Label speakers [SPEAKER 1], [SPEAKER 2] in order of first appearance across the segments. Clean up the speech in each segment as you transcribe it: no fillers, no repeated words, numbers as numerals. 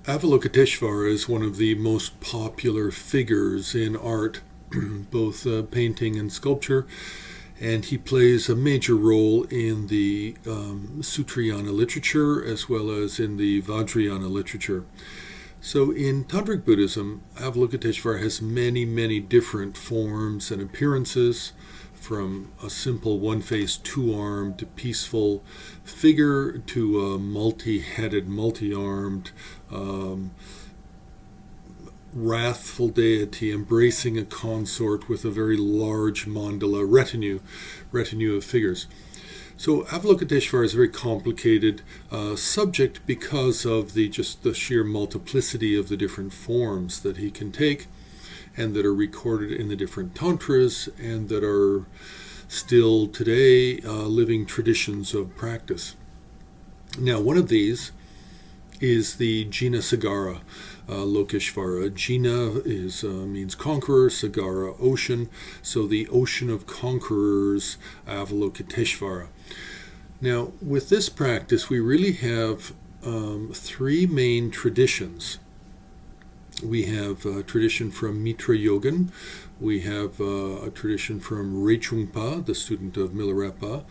[SPEAKER 1] Avalokiteshvara is one of the most popular figures in art, both painting and sculpture, and he plays a major role in the Sutrayana literature as well as in the Vajrayana literature. So in Tantric Buddhism, Avalokiteshvara has many, many different forms and appearances, from a simple one-faced, two-armed, peaceful figure to a multi-headed, multi-armed, wrathful deity embracing a consort with a very large mandala retinue of figures. So Avalokiteshvara is a very complicated subject because of the sheer multiplicity of the different forms that he can take, and that are recorded in the different tantras, and that are still today living traditions of practice. Now, one of these is the Jinasagara, Lokeshvara. Jina means conqueror, Sagara, ocean. So the ocean of conquerors, Avalokiteshvara. Now, with this practice, we really have three main traditions. We have a tradition from Mitra Yogin. We have a tradition from Rechungpa, the student of Milarepa.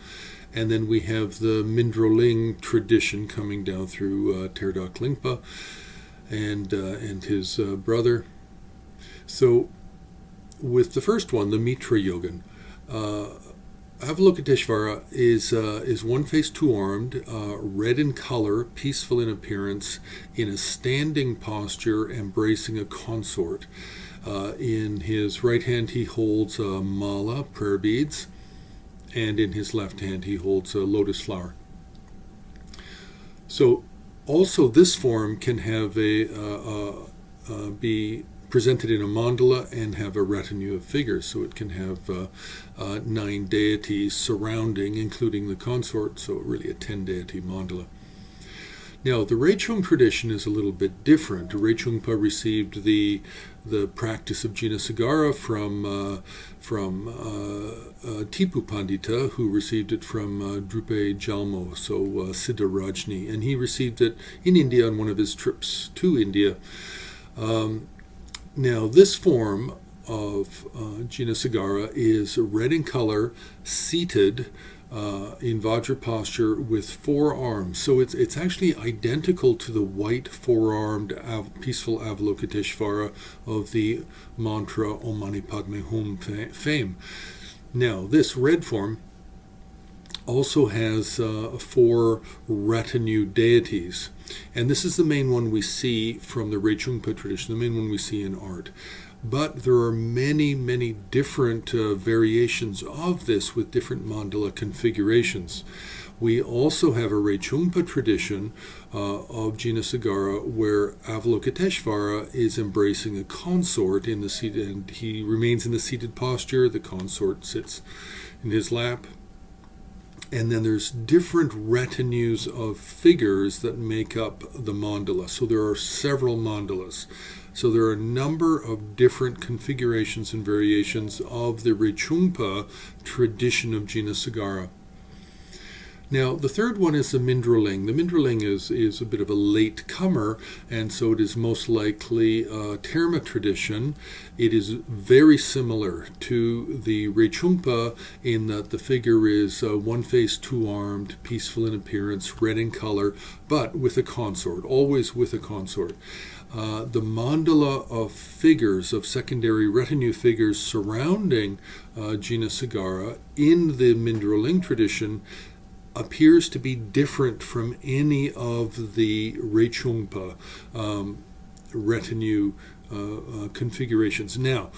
[SPEAKER 1] And then we have the Mindrolling tradition coming down through Terdok Lingpa and his brother. So with the first one, the Mitra Yogin, Avalokiteshvara is one-faced, two-armed, red in color, peaceful in appearance, in a standing posture, embracing a consort. In his right hand he holds a mala, prayer beads, and in his left hand he holds a lotus flower. So also this form can have be presented in a mandala and have a retinue of figures. So it can have 9 deities surrounding, including the consort, so really a 10-deity mandala. Now, the Rechung tradition is a little bit different. Rechungpa received the practice of Jinasagara from Tipu Pandita, who received it from Drupe Jalmo, so Siddha Rajni, and he received it in India on one of his trips to India. Now, this form of Jinasagara is red in color, seated in Vajra posture with 4 arms. So it's actually identical to the white 4-armed peaceful Avalokiteshvara of the mantra Om Mani Padme Hum fame. Now, this red form also has 4 retinue deities. And this is the main one we see from the Rechungpa tradition, the main one we see in art. But there are many, many different variations of this with different mandala configurations. We also have a Rechungpa tradition of Jinasagara where Avalokiteshvara is embracing a consort in the seated, and he remains in the seated posture. The consort sits in his lap. And then there's different retinues of figures that make up the mandala. So there are several mandalas. So there are a number of different configurations and variations of the Rechungpa tradition of Jinasagara. Now, the third one is the Mindrolling. The Mindrolling is a bit of a late comer, and so it is most likely a Terma tradition. It is very similar to the Rechungpa in that the figure is one-faced, two-armed, peaceful in appearance, red in color, but with a consort, always with a consort. The mandala of figures, of secondary retinue figures surrounding Jinasagara in the Mindrolling tradition appears to be different from any of the Rechungpa retinue configurations. Now,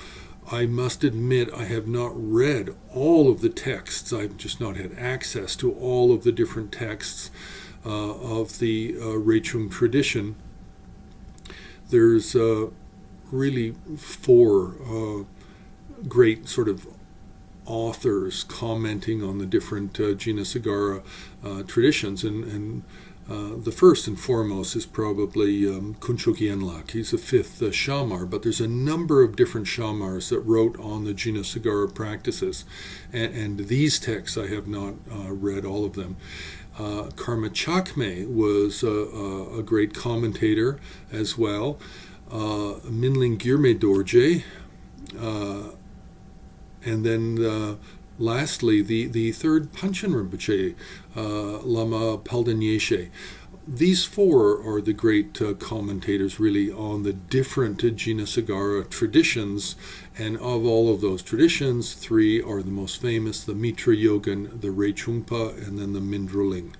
[SPEAKER 1] I must admit I have not read all of the texts. I've just not had access to all of the different texts of the Rechung tradition. There's really 4 great sort of authors commenting on the different Jinasagara traditions, and The first and foremost is probably Kuncho Gyaltsen. He's the fifth Shamar, but there's a number of different Shamars that wrote on the Jinasagara practices. And these texts, I have not read all of them. Karma Kagyu was a great commentator as well. Minling De Dorje, and then lastly, the third Panchen Rinpoche, Lama Palden Yeshe. These four are the great commentators really on the different Jinasagara traditions, and of all of those traditions, three are the most famous: the Mitra Yogin, the Rechungpa, and then the Mindrolling